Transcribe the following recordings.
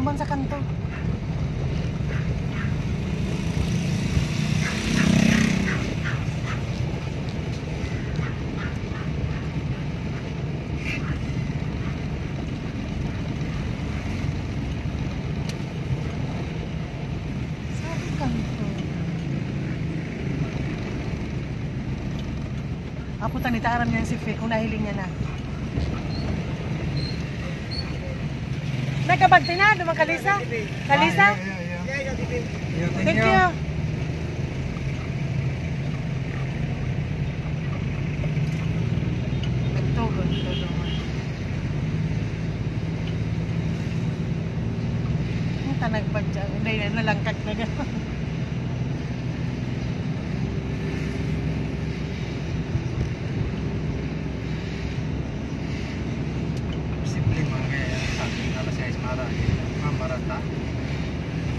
Duman sa kanto. Sabi kanto. Aputan ni Taram niya si Fe. Kung nahiling niya na. Nagkabagti na, dumang Kalisa. Kalisa? Thank you. Nagtugon ito naman. Ang tanagbag dyan. Hindi na nalangkag na gano'n.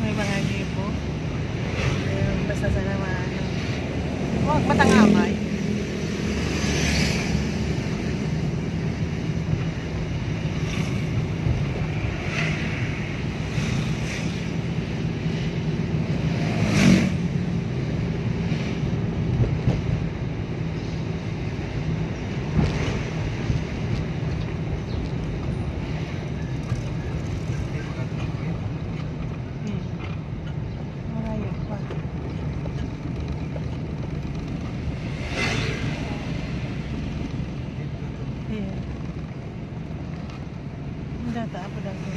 May mga libo. Basta sana maano. Huwag matangamay. Data apa dah tu?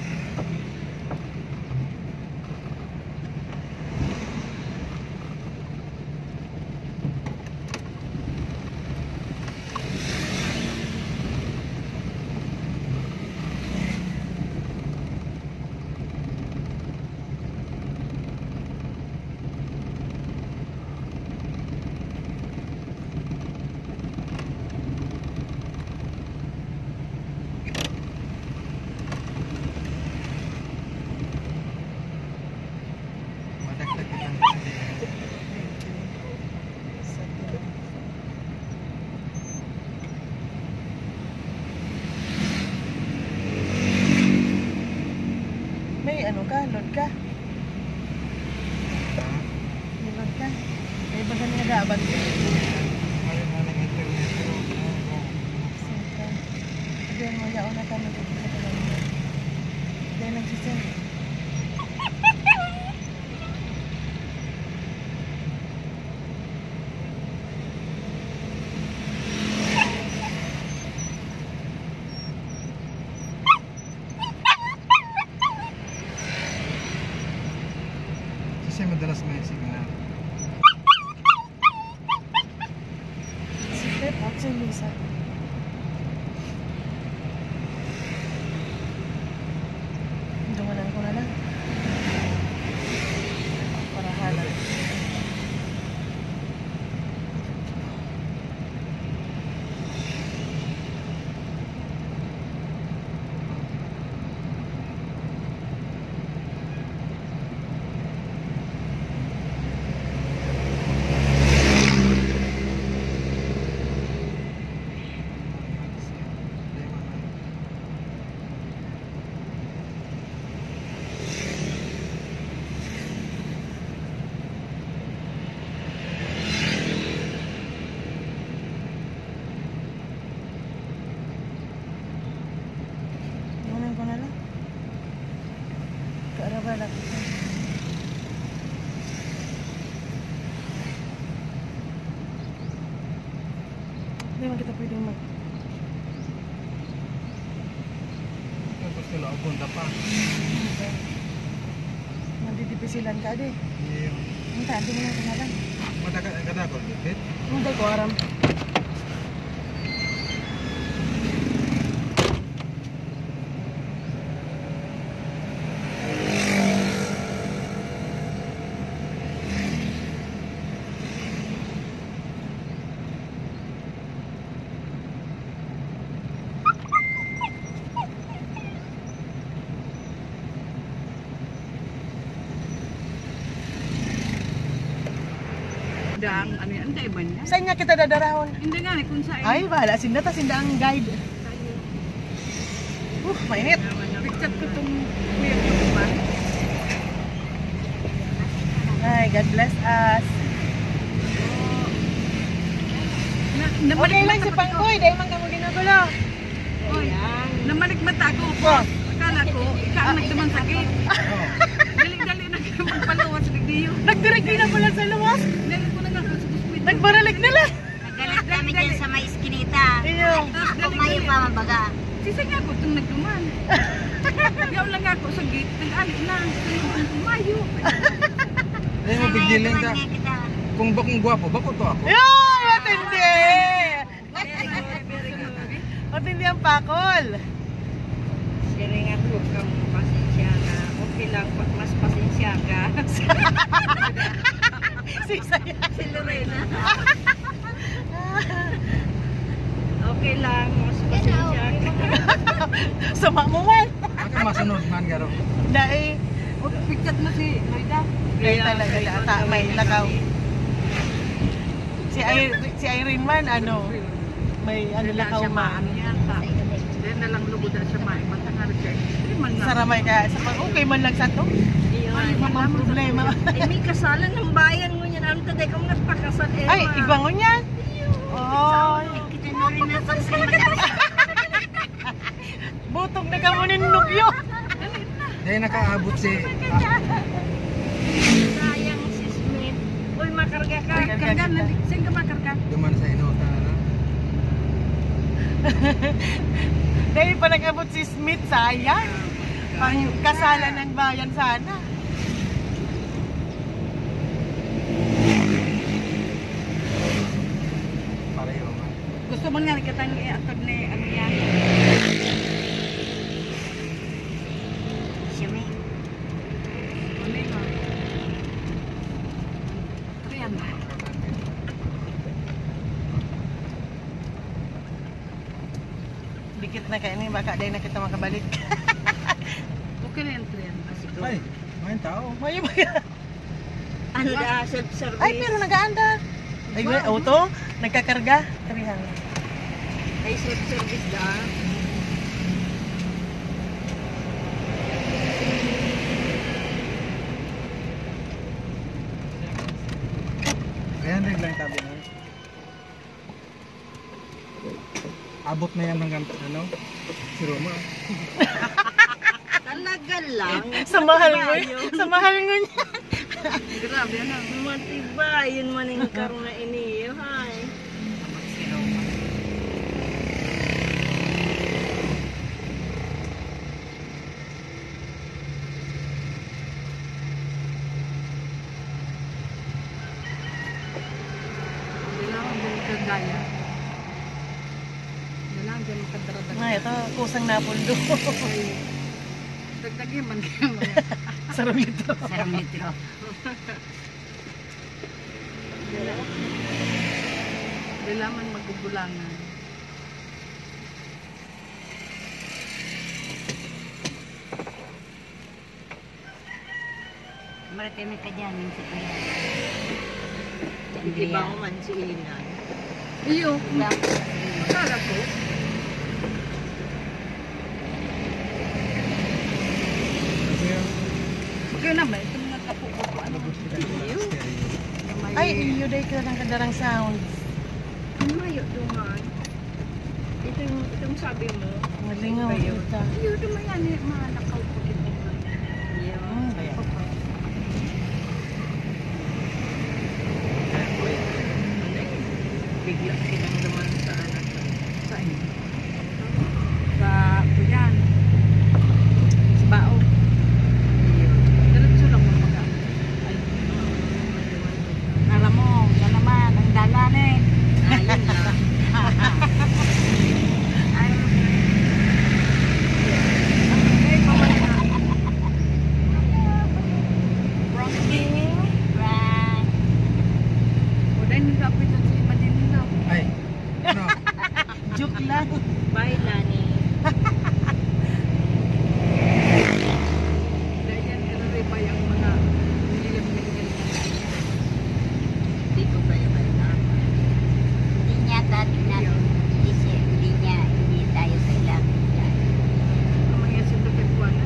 May ano ka? Load ka? May load ka? May baga nga daabag ka? Then mo yaon na ka dito sa talaga. Then nagsisend. Siya madalas may signal. Si Pep at si Lisa. Dumanan ko na lang. Para halat. Kearaban aku. Memang kita pwede mag. Tapos sila ako punta pa. Nandidipisilan ka di. Iya. Minta, hindi mo na pangalan. Matagal ko dito. Hindi ko aram. Ang ano yan, antay ba niya? Saan nga kita dadarahon? Hindi nga, kung saan. Ay, bahala. Sinda ta, sinda ang guide. Mainit. Picture chat ko itong kuya ko naman. Ay, God bless us. Okay lang si Pangkoy, dahil man kamo ginagulo. Namalikmat ako po. Akala ko, ikaw ang nagdamang sakit. Dali-dali na kayo magpalawas sa digdiyo. Nagdirigay na pala sa luwas. Dali ko na nga sa hospital. Nagbaralig nila. Nagalit kami dyan sa may iskinita. Iyo. Kumayo pa mabaga. Sisa nga ako itong nagduman. Yaw lang ako sa gate. Nag-alik na. Kumayo. Dahil mo bigilin ka. Kung gwapo, bako to ako. Yo! Matindi! Matindi ang pakol. Siri nga po kang pasensya na. Okay lang, mas pasensya ka. Si Saya. Si Lorena. Okay lang, mas pasensya ka. Sama mo man. Baka masunod man garo. Dahil, picture mo si Loida. Kaya talaga ata may lagaw. Si Irene man, ano, may ano lagaw man. Then na lang lugod na siya may matangar siya. Saramay ka, okay man lang sa to. Ay, mga problema. Ay, may kasalan ng bayan mo yan. Ano taday kung nagpakasal? Ay, ibangon yan. Oh, Kita na rin na sa butog na ka mo ninugyo. Dahil nakaabot si... sayang si Smith. Uy, makarga ka. Karga na. Saan ka makarga? Duman sa inota na. Dahil pa nag-abot si Smith, sayang. Pang kasalan ng bayan sana. Pareho man. Gusto mo nga nakitang i-atod ni ano yan? Siya may. Ano yun? Ito yan. Dikit na kayo ni baka dahil na kita makabalik. Okay na yung trend. Ay, main tao. May ba yan? Ano na, self-service? Ay, pero nag-aanda. Ay, auto, nagkakarga. Karihan. Ay, self-service da. Ayan rin lang tabi na. Abot na yan hanggang ano? Si Roma. Talaga lang. Sa mahal mo yun. Sa mahal mo niya. Grabe na. Matibay. Yun man yung karoon na iniyo. Hay. Kailangan mo kagaya. Kailangan dyan makadaradag. Na, ito, kusang napuldo. Dagdagin man kayo mga. Sarang litro. Sarang litro. Kailangan magbubulangan. Maratimi ka dyan. Yung sa kaya. Iba ko man si Ina. Iyo. Akala ko. Okay naman. Ito mga kapo-kapo. Ano? Ay, iyo day ka ng kadarang sound. Mayo duman. Itong sabi mo. Malingaw kita. Iyo duman yan. Mga nakaw ko ito. Iyo. Bigla kitang naman sa anak. Sa inyo. Sa Puyan. Sa Bao. Diretso lang mo mag ay. Alam mo, yan naman, ang dalan eh. Ayun na. Ay, right. O dahil nagkapit sa si Madinino. Ay, ano? Joke lang. Bye, Lani. Dahil yan, ano rin pa yung mga nilim-nilim. Dito tayo tayo na. Hindi niya dati na. Hindi tayo kailangan. Ang mga sundot at buwan.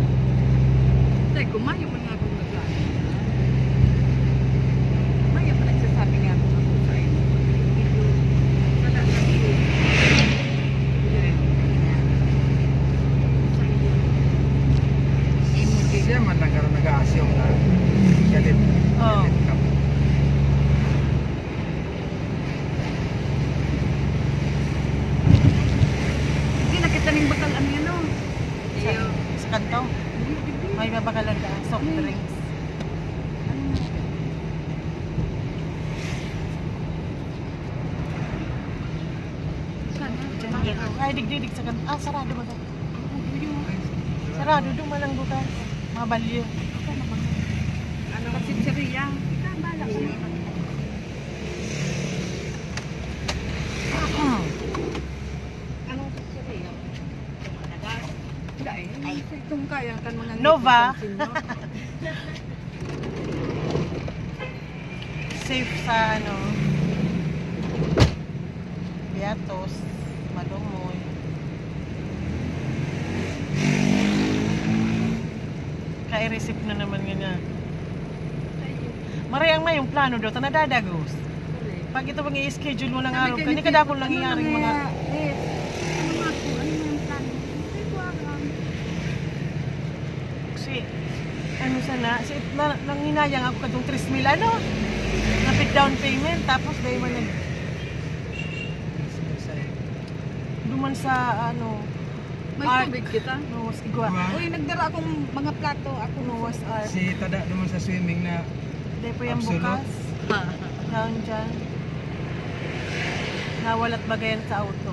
kaning bakal ano yan, no? Iyo. Sa kanto. May babakalan ka, soft drinks. Ay, digdidig sa kanto. Ah, sarado ba ito? Sarado, dumalang bukas. Mga balyo. Ano kasi Syria? Ika, bala ka na. Anong sasiriya? Madagas. Ay, itong kaya kan mga Nova. ngipin sa sino. Safe sa ano. Beatos. Malumoy. Ka-receipt na naman nga. Marayang may yung plano daw, tanadadagos. Pag ito pag i-schedule mo ng araw, kani kadakol lang iyaring mga... Ano nga po? Ano nga yung plan? Ay, buwagan. Si, ano sana, si, nanginayang ako katong 3,000, ano? Napit down payment, tapos dahil man nag... Duman sa, ano... May art. tubig kita. No, igwa. Uy, nagdara akong mga plato. Ako No, was art. Si Tada naman sa swimming na Dahil po yung Absolute. bukas. Down dyan. Nawalat bagayan sa auto.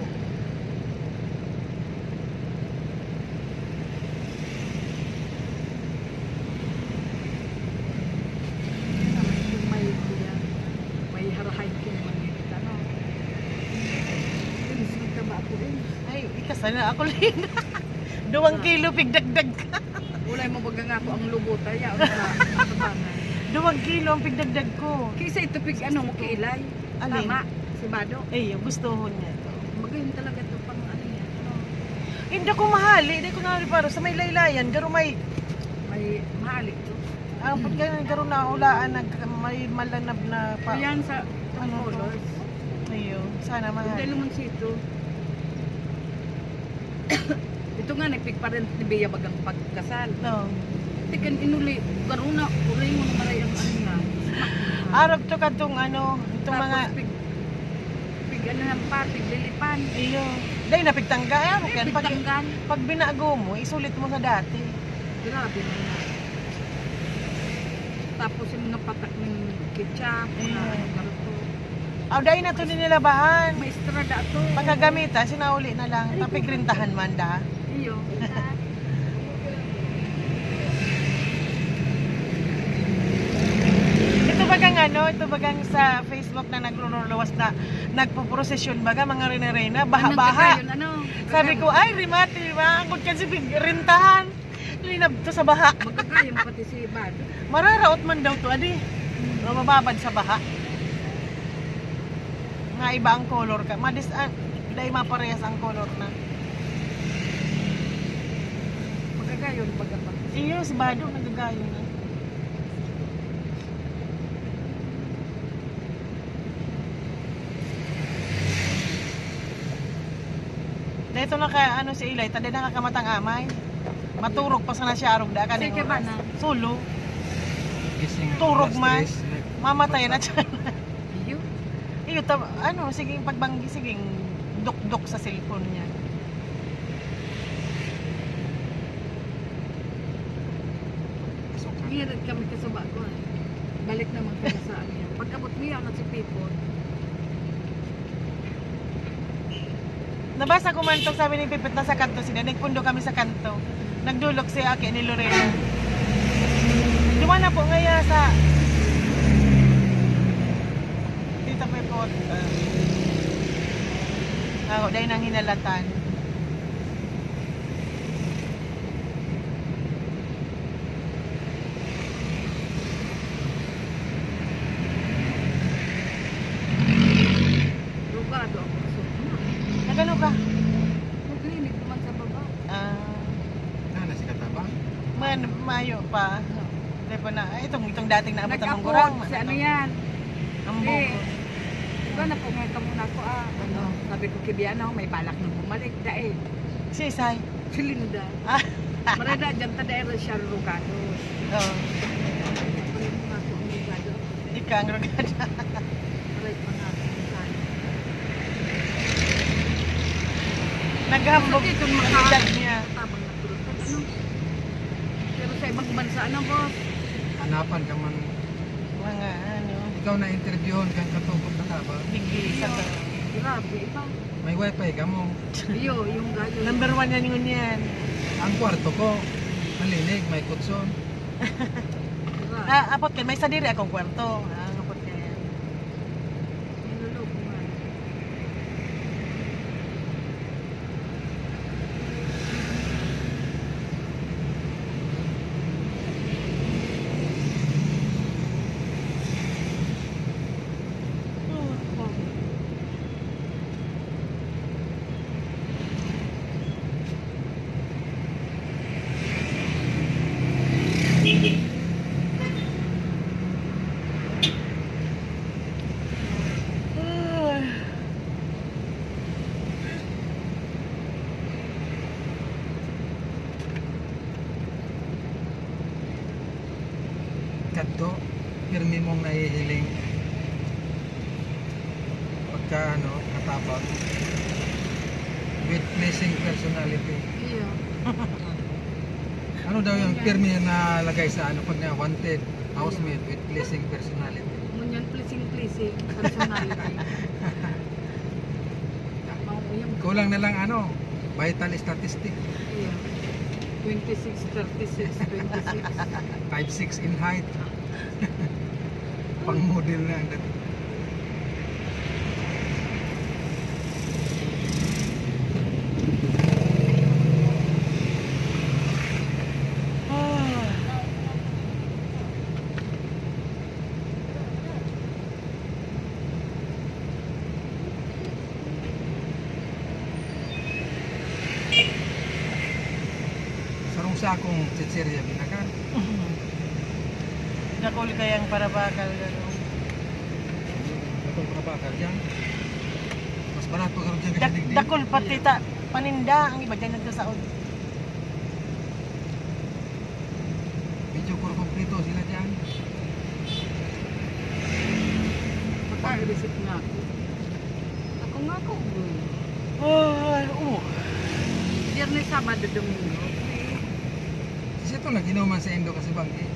May harahiking mga kita, no? Sunod ka ba ako rin? Ay, ikasana ako lang. 2 kilo pigdagdag ka. Ulay mo baga nga ako ang lubot. Ay, ako na matabangan. 2 kilo ang pigdagdag ko. Kaysa ito pig ano mo kailay. Alin? Tama. Si Bado. Ay, yung gusto ko niya ito. Magayon talaga ito pang ano yan. No? Hindi ko mahali. Hindi ko nariparo. Sa may laylayan, garo may... May mahalik to. Ang pag garo na ulaan, may malanab na pa... Ayan sa Ano to? colors. Ayun, sana mahal. Dahil naman sito. Ito nga, nagpigparent ni Bea bagang pagkasal. No. Tikan inuli, karuna, ulay mo na maray ang ano nga. Arab to katong ano, itong mga... Pig ano ng pa, pig lilipan. Iyo. Dahil napigtangga. Ay, ano yan? Pag, Pigtanggan. pag binago mo, isulit mo sa dati. Grabe na yan. Tapos yung mga patak ng ketchup, mga Ayun. ano garito. Aw, dahil na ito ninilabahan. May estrada to. Pagkagamita, sinauli na lang. Tapigrintahan man da. Iyo. Ito bagang ano, ito bagang sa Facebook na nagluluwas na nagpo-prosesyon baga mga rena-rena, baha-baha. Yun, ano? Sabi ko, ay, rimati, maangkot kasi rintahan. Linab to sa baha. Magkakayang pati si Bado. Mararaot man daw to, adi. Mababad sa baha. Nga iba ang color ka. Dahil maparehas ang color na. Magkakayon baga pa. Iyo, si Bado nagagayo na. Dito na ka ano si Ilay, tadi nakakamatang amay. Maturog pa sana siya arog da kaning. Sige ba na? Sulo. gising Turog man. alas 3. Mamatay na siya. Iyo. Iyo ano sige pagbanggi sige duk-duk sa cellphone niya. Hirit kami kasaba ko. Balik naman kami sa ano yan. Pagkabot mo yan at si Pipon. Nabasa ko man to, sabi ni Pipit na sa kanto sila. Nagpundo kami sa kanto. Nagdulok si Aki ni Lorena. Duman na po ngaya sa Tita Pipot. Ako, dahil nang hinalatan. Rugado ako. So, Nagano ka? naglinig naman sa baba. Na si Katabang. Mayo pa. Dahil po na, itong dating naabot ang Nag-upload mangurang. si ano yan. Ang Hindi. buko. Diba napungay muna ako ano. Sabi ko kibiyan ako, may balak na bumalik. Dae. Si Isay. Si Linda. Ah, Marada dyan ta dahil siya Rugado. oh. Maray mo nga ako ang Rugado. Ika ang rugada. Maray pa nga ako ang Rugado. Naghambog Sakit yung ang maka- edad niya. Tabang natulog ka, ano? Pero sa ibang bansa, ano, boss? Hanapan ka man. Mga ano, Ikaw na interviewon kang katukot na ka ba? bigli sa Grabe, iba. May wifi ka mo. Iyo, yung gayo. Number 1 yan yun yan. Ang kwarto ko, malinig, may kutson. Grabe. Apot ka, may sadiri akong kwarto. Apot ka yan. Niloloko nga. Kadto, pirmi mong nahihiling pagka ano, katapag with pleasing personality. Iyo. Ano daw yung pirmi na lagay sa ano pag na wanted housemate with pleasing personality? Munyan pleasing, personality. Mauyang. Kulang na lang ano, vital statistic. Iyo. 26, 36, 26. 5'6" in height. Pang model na ang dating. Sarong sakong tsitsirya binakan. Nakul kayang para bakal gano'n. Ito mga bakal dyan. Mas barato ka rin dyan kasi digdig. Dakol pati ta paninda ang iba dyan nagto sa Medyo kompleto sila dyan. Pagka-receipt nga ako. Ako nga ako. Biyernes, Sabado, Domingo. Kasi ito nag-inuman sa Indo kasi banggi.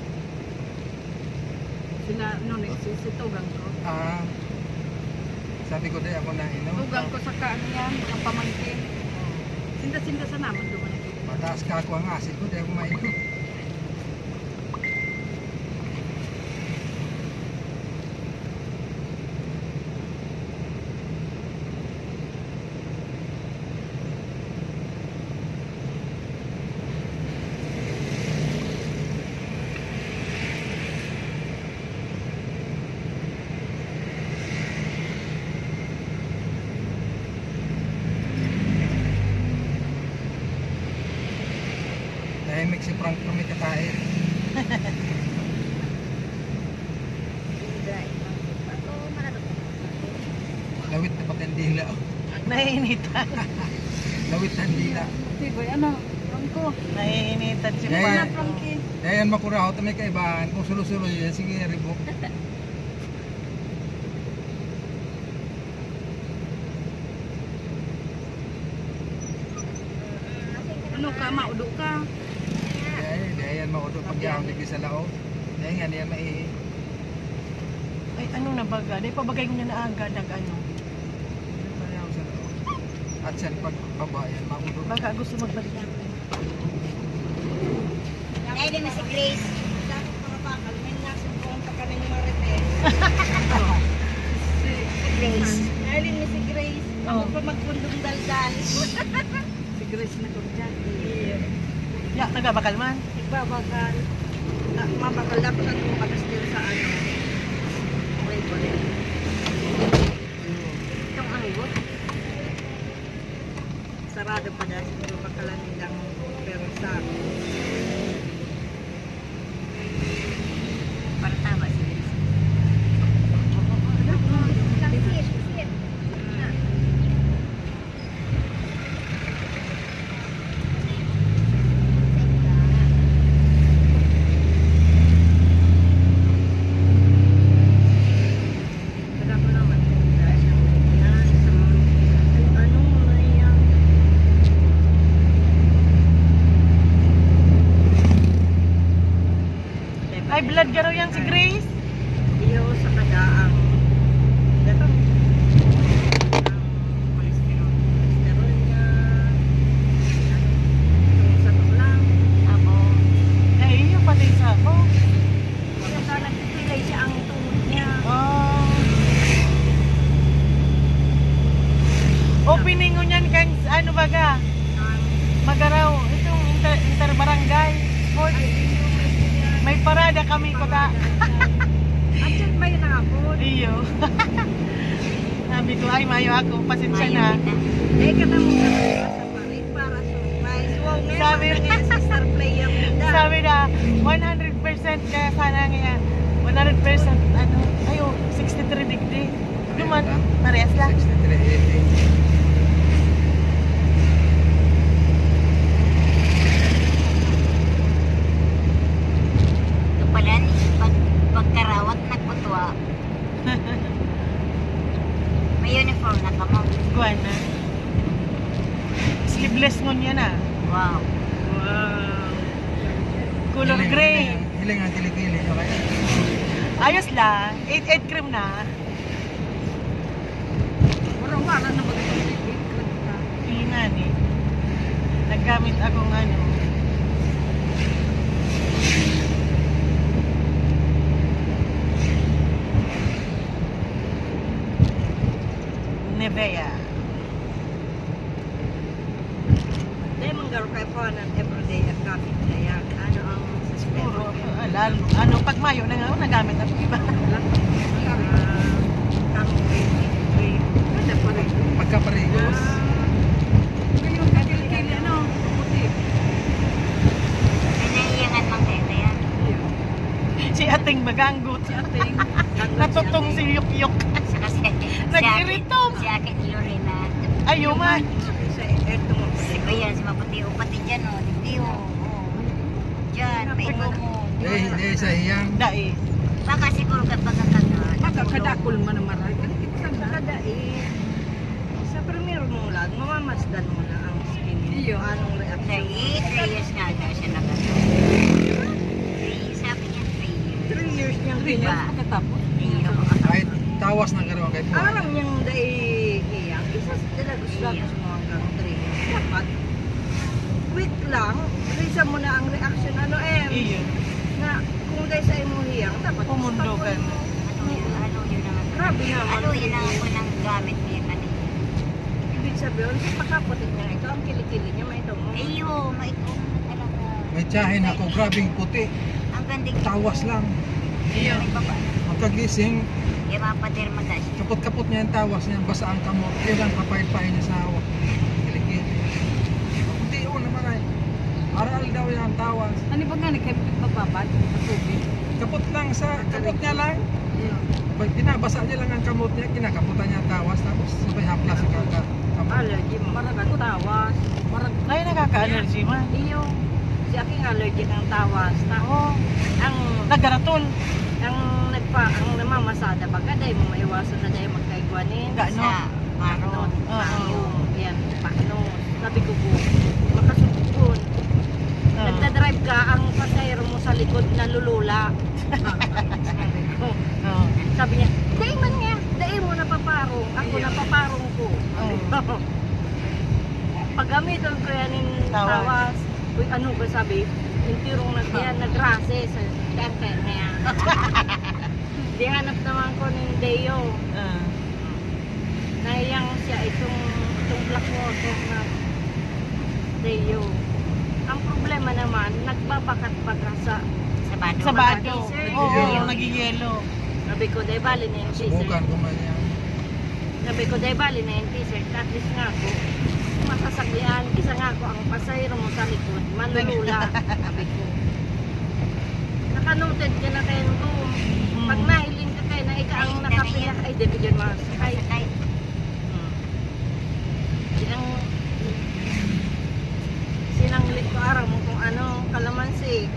Sila, situgang ko. Sabi ko dahil ako na inom. Tugang ko sa kaan yan, ang pamangkin. Sinda-sinda sa naman doon. Mataas ka ako ang asid ko dahil ako mainom. Tahimik si Frank kami katahin. Lawit na pati ang dila. naiinitan. Lawit na ang dila. Tiboy, ano? Rangko. Naiinitan si Yeah, Wala, yeah. Frankie. Kaya yan makuraho ito may kaibahan. Kung sulo-sulo yun, sige ribok. Ano ka, maudo ka? Dahil yan maudo pag yaong digdi sa lao. Dahil nga niya mai... Ay, ano na baga? Dahil pabagay ko niya na aga, ano. Ayaw sa lao. At siyan pag baba yan, maudo. Baka gusto magbalik. Ay, din na si Grace. Sabi ko mga bakal, may nasumpong pa kami ni Marites. Si Grace. Ay, din na si Grace. Ako Oh. pa magpundong daldal. Si Grace na ko dyan. Ya, nagabakal man. Nagbabakal. Mabakal na po na tumakas din sa ano. Wait. Itong anggot. Sarado pa dahil siguro bakalan nilang pero sa amin. Para tama si Grace. Kada ko naman dahil sa ano may blood garo yan si Grace. Iyo sa kadaang dato ang cholesterol niya sa tulang ako Eh, iyo pati sa ako. kaya nagpipilay siya ang tuhod niya. Oh. Opening ko niyan kang ano baga? Magaraw, itong interbarangay sport. May parada kami ko ta. At yan may nakapon. Iyo. Sabi ko, ay mayo ako, pasensya na. Eh ka na mo sa parit para surprise. Wow, Sabi ngayon sa star player nila. Sabi na, 100% kaya sana nga, 100% ano, ayo, 63 degree. Duman, parehas lang. 6380. Ito pala, pagkarawat nagputwa. May uniform na ka mo. Kuha na. Sleeveless ngon yan ah. Wow. Wow. Color gray. Hiling ang kilikili. Okay? Ayos lang. 8 cream na. Parang wala na mag-ibig. Pili nga ni. Naggamit akong ano. Nivea. Dahil manggaro kayo po ng everyday at gamit na yan. Ano ang Puro, sistema? lalo, ano, pag mayo na nga, nagamit ako iba. Ganda pa rin. Pagkaparehos. Ngayon, kakili-kili, ano? Puti. May naiiyangan mang tete yan. Si ating maganggot. Si ating. Natutong si Yok-Yok. Saka Nag-iritong. si Akin Lorena. Ayaw man. Sa eto mo. Si Kuya, si Maputi o pati dyan o. Hindi o. Dyan, paiko mo. Eh, sa iyang. Dai. Baka siguro kapag kagad. Magkakadakol man ang maray. Kalikit na. Kada sa premier mo lang, mamamasdan mo na ang skin mo. Iyo. Anong reaction? 3 years nga daw siya nagano. Sabi niya 3 years. 3 years niyang Rin diba? yan, pagkatapos. Iyo. Kahit tawas na gano'n kay Buwan. Aram niyang iyang isa sila gusto mo hanggang 3 years. Dapat quick lang, risa mo na ang reaction ano Iyo. na kung dahil sa imo hiyang dapat Pumundo ka na. Ano yun ang grabe naman. ano yun ang unang gamit niya kanina. Ibig sabihin, sa pagkaputin niya ito, ang kilikili niya may ito mo. Iyo, maiko na talaga. May tiyahin ako, grabing puti. Ang ganding Tawas lang. Iyo. May baba. Pagkagising, Kaya mapaderma guys. kapot-kapot niya yung tawas niya, basa ang kamot. Yun lang, papayit-pahin niya sa hawak. Kilikili. Puti o naman ay. Aral daw yan ang tawas. Ano ba nga, kayo magbabad? Matubig. Kapot lang sa, kapot niya lang. Iyo. Pag binabasa niya lang ang kamot niya, kinakaputan niya ang tawas. Tapos sabay haplas ang kamot. Allergy mo. Marag ang tawas. Marag Ay, nakaka-allergy man. Iyo, si aking allergy ng tawas. Oo. Ang Nagaratol. ang namamasada baga dahil mo maiwasan na dahil magkaigwanin. Gaano? Sa Paano? Maron. Paano? Yan, paano? Sabi ko po, makasukun. Nagdadrive ka, ang pasahero mo sa likod nalulula. Sabi ko. Oo. Sabi niya, dahil man nga, dahil mo napaparong. Ako napaparong ko. Oo. Paggamitan ko yan yung Tawas. tawas. Uy, ano ba sabi? Yung tirong nagrase sa dante niya. Di hanap naman ko ng Deo. Ah. Nahiyang siya itong black water na Deo. Ang problema naman, nagbabakat-bakat sa Sabado. Sabado. Sir. Oo, Iyo. nagigelo. sabi ko, dahil bali na yung t-shirt. Subukan ko man yan. Sabi ko, dahil bali na yung t-shirt. At least nga ako, masasakyan. Isa nga ako, ang pasahero mo sa likod, manulula. Sabi ko. Nakanoted ka na kayo ko. Pag nahiling ka kayo na ikaw ang Ay, nakapila, ay, di bigyan mo. Ay, Sakay. sinanglit ko araw mo kung ano, kalamansi.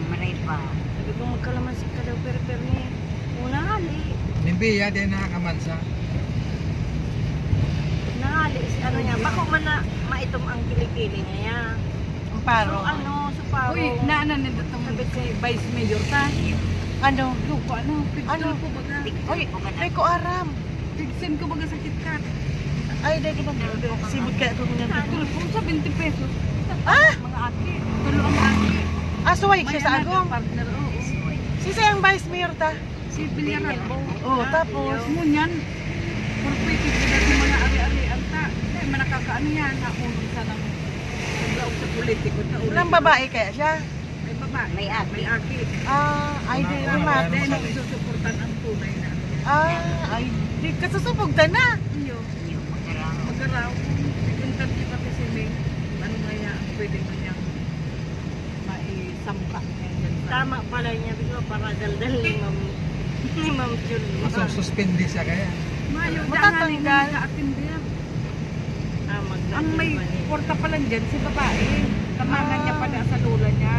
Maray pa. Sabi ko, magkalamansi ka daw, pero ni una hali. Nimbiya din nakakamansa. Nahali, ano niya, bako man na maitom ang kilikili niya. Amparo. Sa paro. Uy, naanan nito itong Vice Mayor ta. Ano? Luko, ano? Pigsil Ano? ko baga. Oy, di ko aram. Pigsil ko baga sa KitKat. Ay, di ko ba? Sibot kaya ko niya. Tulpo sa 20 pesos. Ah! Mga ate. Tulo ang ate. Suway siya sa agom. Partner, oo. Si sayang Vice Mayor ta. Si Villaralbo. Oh, tapos. Ngunyan. Purpwede sila sa mga ari-arian ta. Kaya manakakaano yan. Nakulong sa nang naglaog sa politiko. Ilang babae kaya siya? May babae. May ate. May aki. Ay, di Ano, naman. Dahil nagsusuportan ang tunay na. Ay, di kasusubog ta na. Iyo. Magaraw. Interview pati si Ming. Ano nga yan ang pwede mo niyang maisampa. Tama pala niya, bigla para daldal ni Ma'am Jun. Masususpindi siya kaya. Mayo, Matatanggal. dahil naka-attender. Ang may porta pa lang dyan, si babae. Tamangan niya pala sa lola niya.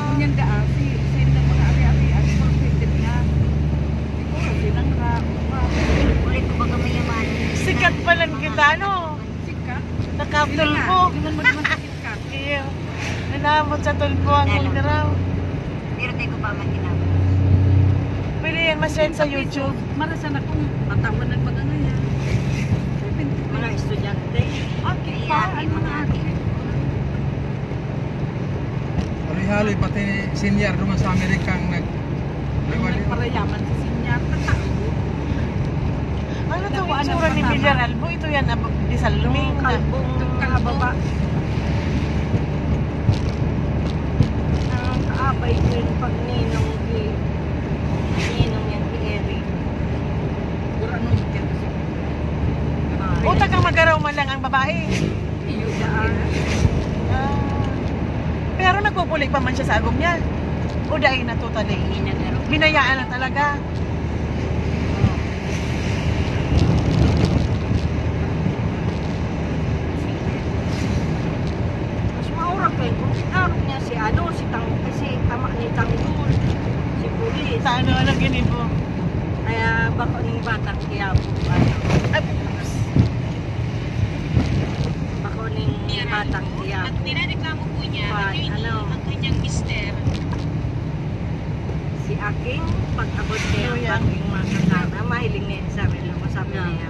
Kunyan daan, si ng mga ari-arian, purpwede niya. Siguro, sinangka. Ulit ko baga mayaman. Sikat pa lang kita, ano? Sika. Nakatulpo. Hindi mo naman sakit ka. Iyo. Nanamot sa tulpo ang uliraw. Pero tayo ko pa makinap. Pwede yan ma-send sa YouTube. Marasan akong matawanan mga ngayon. Mga estudyante. Okay, May pa, ate, ano mga nga. ate. Haloy-haloy pati senior naman sa Amerikang Para yaman sa sinya. Tatao. Ano to Nakuha ng itsura ni kasama. Villaralbo? Ito yan, di Salming. Kalbong Kakababa. ang kaabay ko yung pag ninong yan kay Eric. Kurano dyan. Utak ang magaraw man lang ang babae. Iyo daan. Pero nagpupulik pa man siya sa agom niya. O dahil na totally. Binayaan na talaga. Mas maura kayo kung sinarap niya si kasi tama ni Tanggol, si Pulis. Sa ano ganun po. Kaya baka ng batang Quiapo, baka ng batang Quiapo. Ang nirereklamo po niya, ang kanyang mister. Si Aking, pag-abot niya ang bangking mga kasama, mahiling niya sa sarili mo, sabi niya.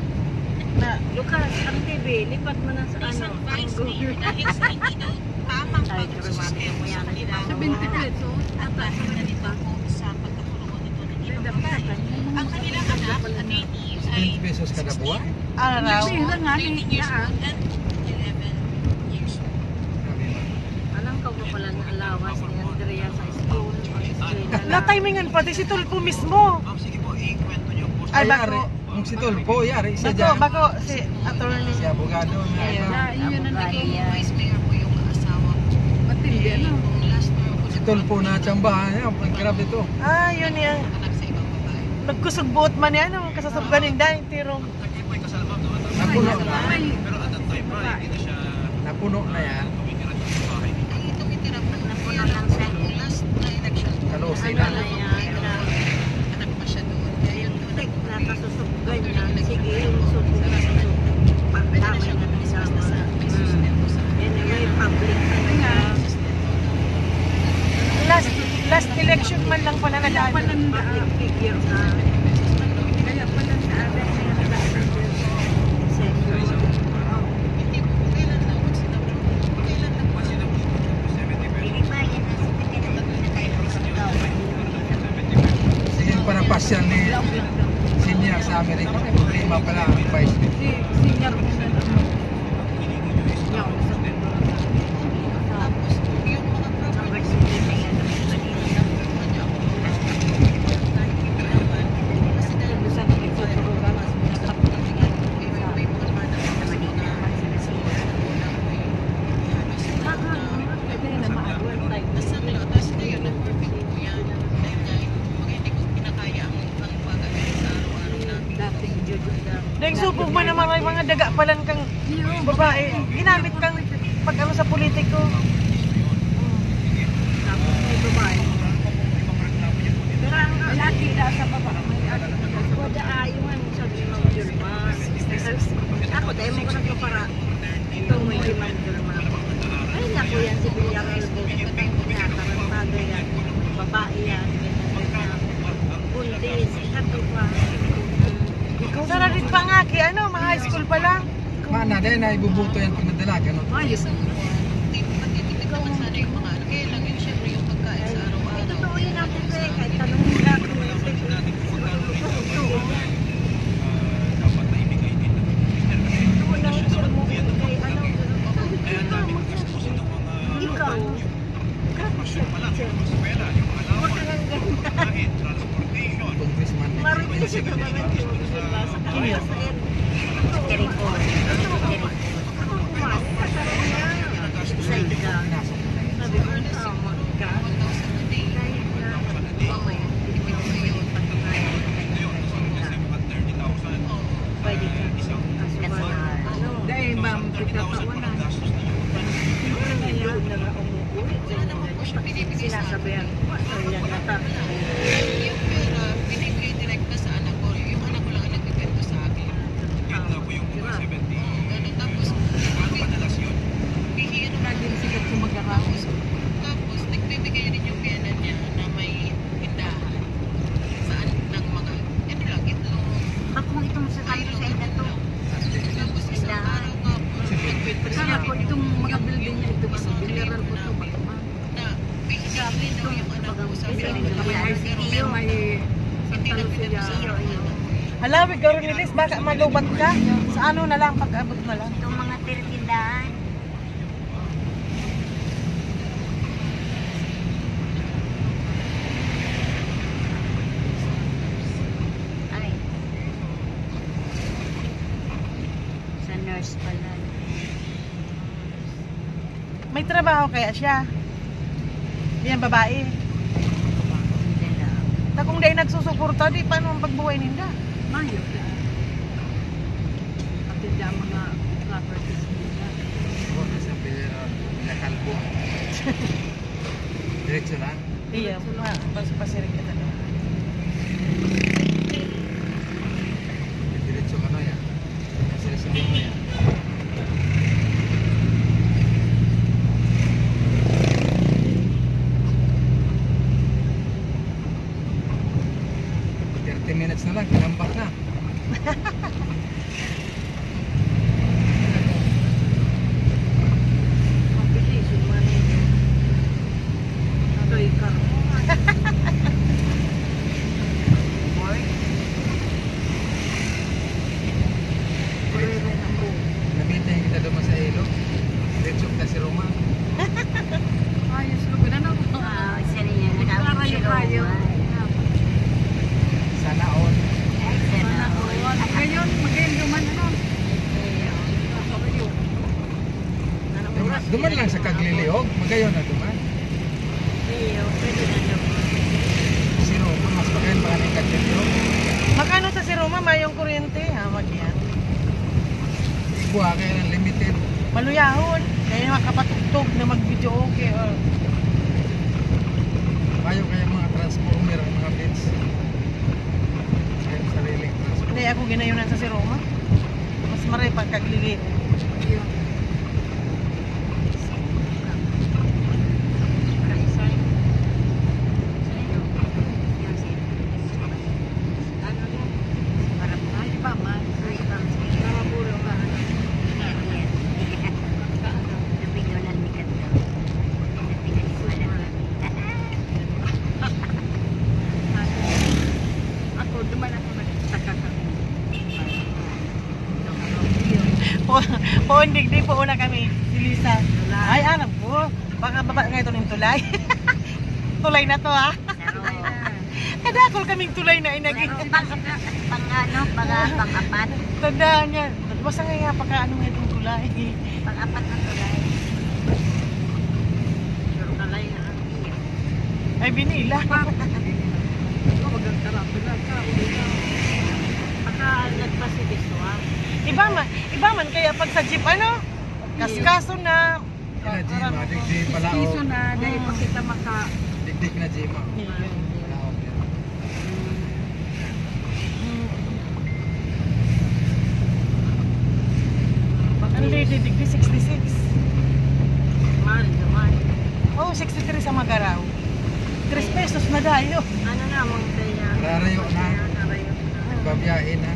Lucas, ang TV, lipat mo na sa Isang ang vice mayor Google. dahil sa hindi daw tamang Ay, pag-susustento sa kanila. Sa 20 pesos. At dahil na nito po sa pagkatulungan nito ng ibang babae. Ang kanilang anak, attorney, ay 20 pesos kada buwan. Araw. Bihira nga ni 13 years Daan. old and 11 years old. Grabe ba? Alam ko pa pala na alawas ni Andrea sa school, pag-eskwela. Na-timingan pati si Tulpo mismo. Ay, Yari, bako. kung si Tulpo, yari isa Bako, dyan. bako. Si attorney. Si abogado na Ayun. iba. Yun ang naging Vice mayor po yung asawa ko. matindi, ano? Kung last term ko Si Tulpo na tsambahan niya. Grabe to. Yun yan. anak sa ibang babae. Nagkusugbuot man yan. Kasasabgan yung dahil tirong. Napuno na. May Napuno na yan. Ay, itong itira po na po lang sa last na election. Kalosi Ano na. na yan, na Anak pa siya doon. Kaya yun doon. nakasusuggan niya. Sige, yung susugan na pagdamay na kasama. Anyway, public talaga. Last election man lang pala Kaya nadaan. pala Public figure na. kaya pala naaday na yan na Hindi po kailan lang po sinabi. Kailan lang po sinabi. Hindi ba yan ang sikat na tayo sa ikaw. Sige para pasyal ni senior sa Amerika. May problema pala ang vice. si senior mo na ano. Tapos yung mga properties. Dahil subog man naman ay mga daga palan kang babae. Ginamit kang pag ano sa politiko. Tapos may babae. Pero ang laki na sa baba. May ate na sa baba. Wada ayuan sabi ni Ma'am Julma. Ako dahil mo ko nagpapara. Ito mo yung Ma'am Julma. Ay naku yan si Billy Tara rin pa nga, kaya ano, high school pa lang. Mana, dahil na ibubuto yan pag nadala. Ganun. Ayos. Matitipid naman sana yung mga ano. Kaya lang yun, syempre yung pagkain sa araw-araw. Totoo yun natin eh. Kahit tanong mo lang kung ikaw. Congressman. Marites ka naman yung sa kanya. Tiripon. Ako kumain ka sa kanya. Excited ka. Sabi ko, tama ka. Kahit na mamaya, hindi mo yung pagkakain ng pwede ka. Kaso ano, Dahil ma'am, pagkatawanan. Siguro ngayon na nga umuulit. Sinasabihan ko, ano yan nata. Yung pera, binibigay direct na sa anak ko. Yung anak ko lang ang nagbibento sa akin. Ganun. Tapos, bihira. Lagi sikat sumagaraos. Tapos, nagbibigay rin yung pera niya na may tindahan. Saan ng mga, yan lang, itlog. Kung itong sa tayo sa edad to. Tapos, isang araw nga po, nagkwento Kaya siya ako itong mga building niya, ito mga binaran ko ito. na bihira rin daw yung anak ko. Sabi Kasi rin may RCTO. May hindi na Santa Lucia. Halawig ka rin nilis, baka malubat ka. Sa ano na lang, pag-abot na lang. Itong mga tiritindahan. Ay. Sa nurse pala. May trabaho kaya siya. Yan, babae. Hindi lang. Na kung dahil nagsusuporta, di paano ang pagbuhay ninda? Mayo. At hindi ang mga properties nila. Huwag sa pinakalbo. Diretso lang. Iya, pasirik ka talaga. Diretso ka na yan. Kasi sabihin mo yan. Minutes na lang, kinambak na. Mabilis yung money. Adoy ka. Namitin kita doon sa Ilo. Diretso ka si Roma. Ayos ko. Pinanaw ko. Ah, isa rin yan. Nakawin si Roma. Sana all. Ay, sana all. Ngayon, mag-enduman ano. Duman lang sa Kagliliog. Magayon na duman. Iyo, pwede na naman. Si Roma, mas magayon pa kami Kagliliog. Makano sa si Roma, mayong kuryente. Hamad yan. Buha kayo ng limited. Maluyahon. Kaya makapatugtog na mag-video okay. Mayo kayo mga transformer, mga bits. Kayong sariling transformer. Hindi ako ginayunan sa si Roma. Mas maray pagkaglili. Po, hindi po una kami. Si Lisa. Ay, alam ko. Baka baba nga ito ng tulay. Tulay na to, ha? Kadakol kaming tulay na inagin. Pang-apat. Tandaan niya. Basta nga pagka ano nga itong tulay. Pang-apat na tulay. Ay, binila. Iba man kaya pag sa jeep ano? Kaskaso na. Kaya Jima, digdig pala o. Piso na, dahil pa kita maka... Digdig na Jima. Palaog yan. Ano lady, digdi 66. Mahal naman. Oh, 63 sa Magaraw. 3 pesos na dayo. Ano na, mga kaya... Rarayo na. Narayo na. Babiyahin na.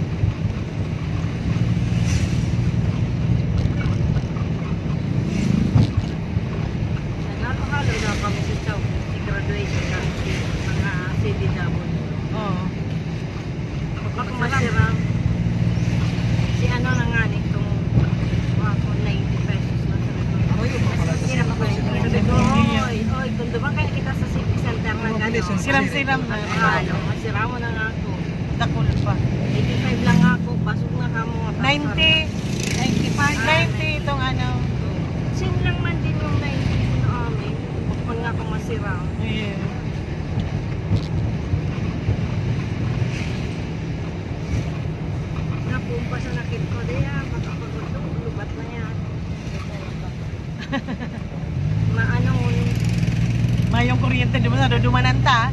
Quezon. Siram-siram na. Ano, masira mo na nga ako. Dakol pa. 85 lang ako, pasok na ka mo. 90. 95. 90 itong ano. Same lang man din yung 90 ko na amin. Huwag man nga ako masira. Yeah. Napumpa sa nakit ko, diya, makapagod lubat na yan. Maano, Mayong kuryente di mo na dumanan ta.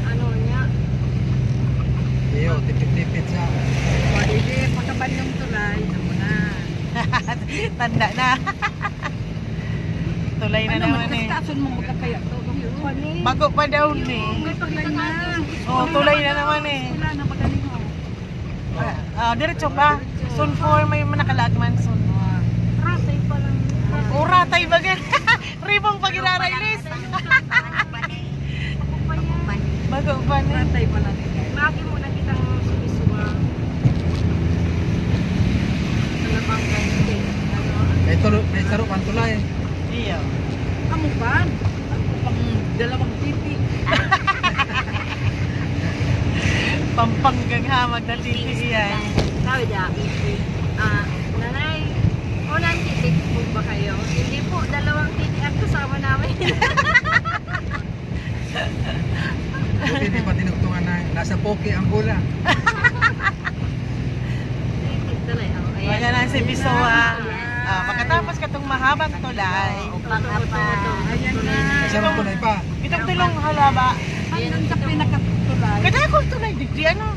ano niya, Iyo, tipid-tipid sa. Hindi, pagkaban yung tulay, ito mo na. Tanda na. Tulay na Ano, naman eh. magkaskason mo magkakaya to. Bago pa daw ni. May paglay na. Oh, tulay na naman eh. Wala na magaling mo. Diretso pa. Sun 4 may nakalagman sun. rasay pa lang. Uratay bagan. Ribong pagirarailis. Bago pa ni. Rantay pala ni. Lagi mo na kitang sumisuma. Talabang ganti. May saro pang tulay. Iya. Amo ba? Ako pang dalawang titi. Pampanggang hamag na titi yan. Sabi niya, nanay, unang titik po ba kayo? Hindi po, dalawang titik ang kasama namin. Buti di pa tinugtungan na nasa poke ang bola. Titik talay. Wala na si Bisoa. Pagkatapos katong mahabang tulay. Ayan na. Sarap tulay pa. Itong tulong halaba. Ayun sa pinakatulay. Kadakol tulay. Di ano?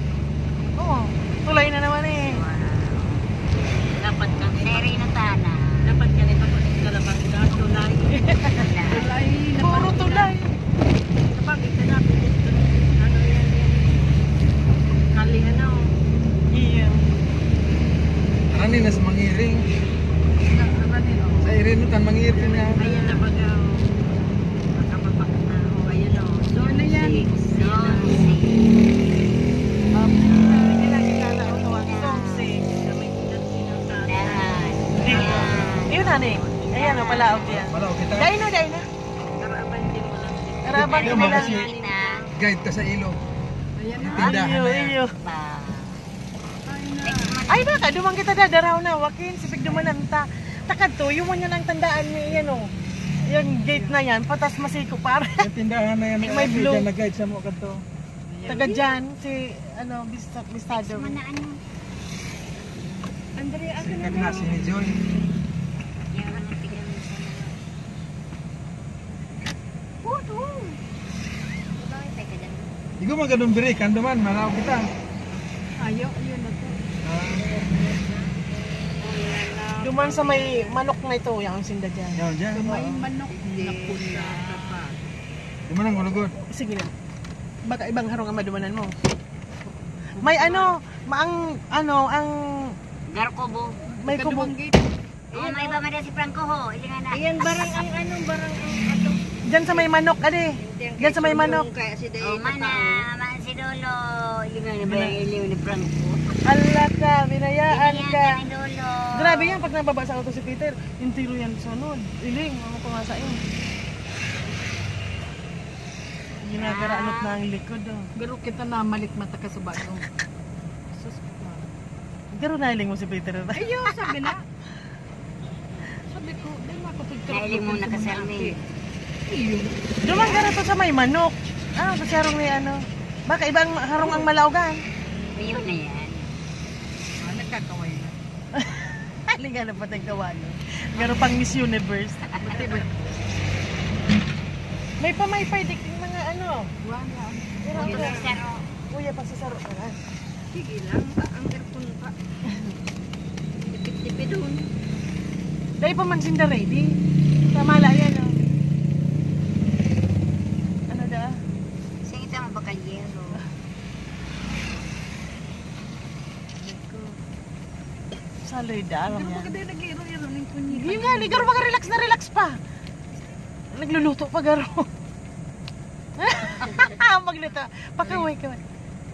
Oo. Tulay na naman eh. Dapat ka Seri na tana. Dapat ka nito kung dalawang tulay. Tulay na Puro tulay. Kapag ito na, ano yan. Kali ano. Iya. Ani na sa mangiring. Sa irinutan mangiring na. Ayan na pag makapapak na. O, ayan o. So, Ano yan? Yun na ni. Ayan o, palaog yan. Wala kita. Dahil na. Karaban din mo lang. Karabang Yung mo mga lang. si- Guide ka sa ilog. Ayan na. Tindahan Iyo, na yan. iyo. Ay baka, dumang kita dadaraw na. Wakin, sipig dumananta. Takad to, yung mo lang tandaan ni yan o. Yung gate na yan, patas masiko para. Yung tindahan na yan. May blue. Dyan na guide sa mo kanto. Taga dyan, si, Bistado. Andrea, ako na. Sikat na si ni Joy. Igo magadong biri, kanduman, malaw kita. Ayaw, yun na to. Duman sa may manok na ito, yung sinda dyan. Yan, dyan. May manok na pula ka pa. Di mo nang ulugod. Sige na. Baka ibang harong ang madumanan mo. May ano, ang Garkobo. may kubo. Kadawang gate. Oh, may iba man si Franco ho. Ilingan na. Ayan, barang ang ato. Diyan sa may manok, ade. Diyan sa may manok. Kaya si Day Oh, mana, man si Dolo. Ilingan na ba yung iliw ni Franco? Ala ka, binayaan Ilingan ka. ni Dolo. Grabe yan, pag nababa sa auto si Peter, yung tiro yan sunod. Iling, mga pumasa yun. Ginagaraanot na ang likod. Oh. Pero kita na malik mata ka sa bago. Sus, Garo na iling mo si Peter. ayaw, sabi na. Sabi ko, dahil makapagkarap. Nailing mo na kasarmi. Iyo. Dumang garo to sa may manok. Sa sarong ni ano. Baka ibang harong ang malaugan. Yun na yan. Nagkakaway na. Aling nga na patay kawalo. Garo pang Miss Universe. May pamaypay dikting mga ano. Wala. Pero Yung ako, saro. kuya pa sa saro ka na. Sige lang, ang aircon pa. Tipid-tipid doon. Dahil pa man sinda ready. Tamala yan oh. Ano da? Sige tama ba kalyero? Saloy da, alam Pero yan. pagka dahil nag-iiro-iro ng kunyi. Hindi nga, ni Garo relax na relax pa. Nagluluto pa Garo. Magluto. Pakaway ka.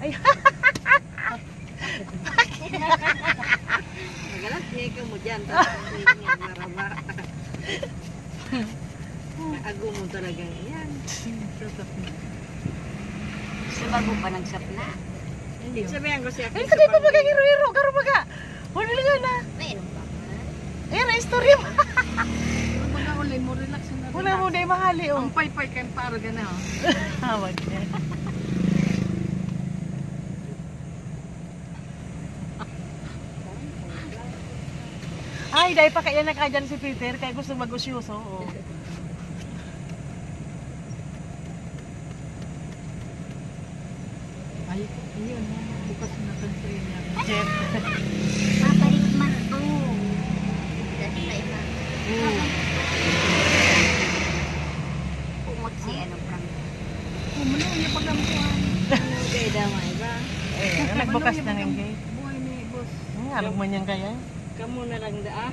Ay, Magalas, ka mo dyan. Tapos hindi nga marama. Ago mo talaga. Yan. Sa bago pa nagsapna. Hindi sabihan ko siya. Ay, sabi pa magagiro-iro, karo baga. Wala nga na. Mayroon pa man. Ayan na, istorya mo. Mga ulay mo, relax na. Wala mo na mahali, oh. Ang pay-pay kayo para gana. Hawag niya. Ay, dahil pa kaya na dyan si Peter, kaya gusto mag-usyoso. Oh. Ay, yun. Bukas na country niya. Jet. Papalit man to. Dati na iba. Kumot si ano pang. Kumano niya paglamuan. Kaya damay ba? Eh, nagbukas na ng gate. Buhay ni boss. Alog man yan kaya. Kamu na lang daa.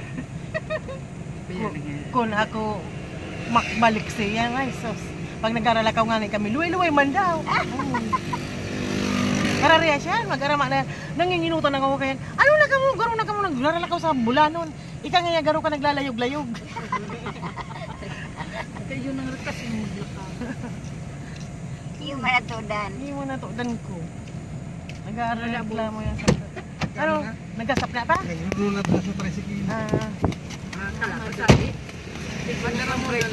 Kung ako makbalik siya, ay sos. Pag nag-aralakaw nga ni kami, luway-luway man daw. Karariya siya, mag-arama na, nanginginutan na ako kaya, ano na kamo, naglaralakaw sa bulanon. Ika nga garo ka naglalayog-layog. Kaya yun ang rekas yung maglakaw. Yung manatudan. Hindi mo na to, dan ko. Nag-aaral mo yan sa... Ano, nagkasap na pa? Ngayon, lunat na sa tricycle. Ah, Kala ko sabi. Bandara mo rin.